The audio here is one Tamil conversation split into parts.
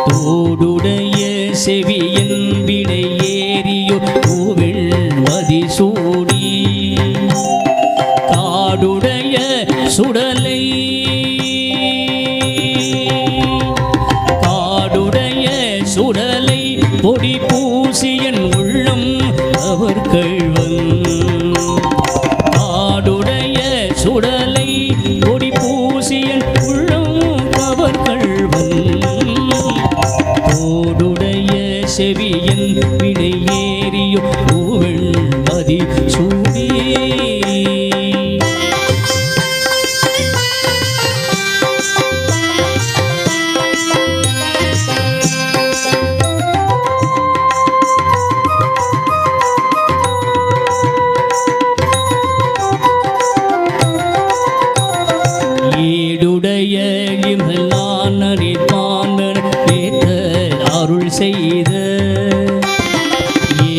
தோடுடைய செவியன் விடை ஏறியோ பூவில் மதிசூடி காடுடைய சுடலை சுடலை பொடி பூசியன் உள்ளம் அவர் கள்வன் காடுடைய சுடலை பொடி பூசியன் உள்ளம் அவர் கள்வன் தோடுடைய செவியன் விடை ஏறியோ பூவெள் மதி சூடி ஈடுடைய இமலானடி பாங்கன் ஏற்ற அருள் செய்த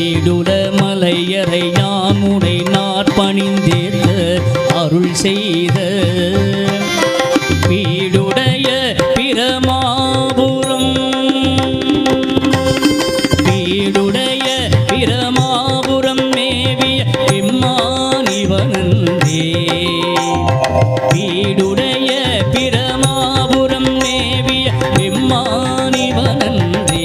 ஈடுட மலையரை யாமுனை நாட்பணிந்தேற்ற அருள் செய்த வீடுடைய பிரமாபுரம் வீடுடைய பிரமாபுரம் மேவிய விம்மானிவனந்தே வீடுடைய பிரமாபுரம் மேவிய விம்மானிவனந்தே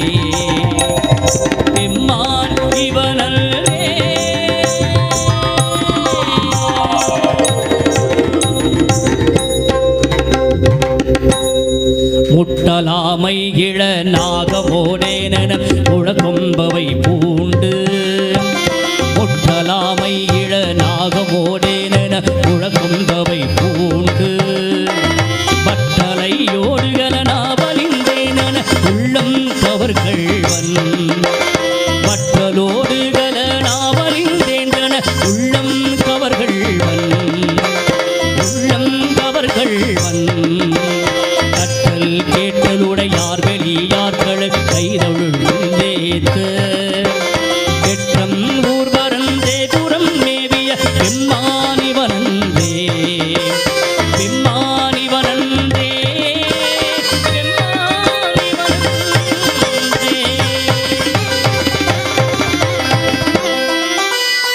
விம்மானிவனந்தே முட்டலாமை இள நாகமோடேனென முழக்கொம்பவை பூண்டு முட்டலாமை இள நாகமோடேனென முழக்கொம்பவை பூண்டு பட்டலையோடுகள நாவலிந்தேனென உள்ளம் கவர்கள்வன் பட்டலோடுகள நாவலிந்தேனென உள்ளம் கவர்கள்வன் உள்ளம் கவர்கள்வன் கட்டல் கேட்டலுடையார் வெளியார்கள் கைதழுந்தேத்த கெட்டம் ஊர்வரந்தே புறம் மேவிய விம்மானிவனந்தே விம்மானிவனந்தே விம்மானிவனந்தே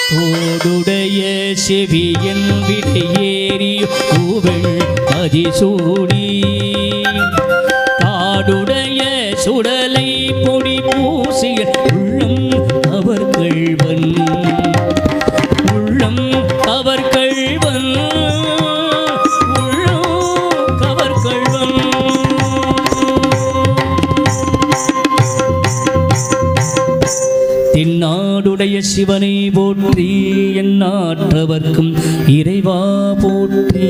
தோடுடைய செவியன் விடையேறி பூவெள் மதிசூடி காடுடைய சுடலை பொடி பூசிய உள்ளம் அவர் கள்வன் உள்ளம் அவர் கள்வன் உள்ளம் அவர் கள்வன் தென்னாடுடைய சிவனை போற்றி எந்நாட்டவர்க்கும் இறைவா போற்றி.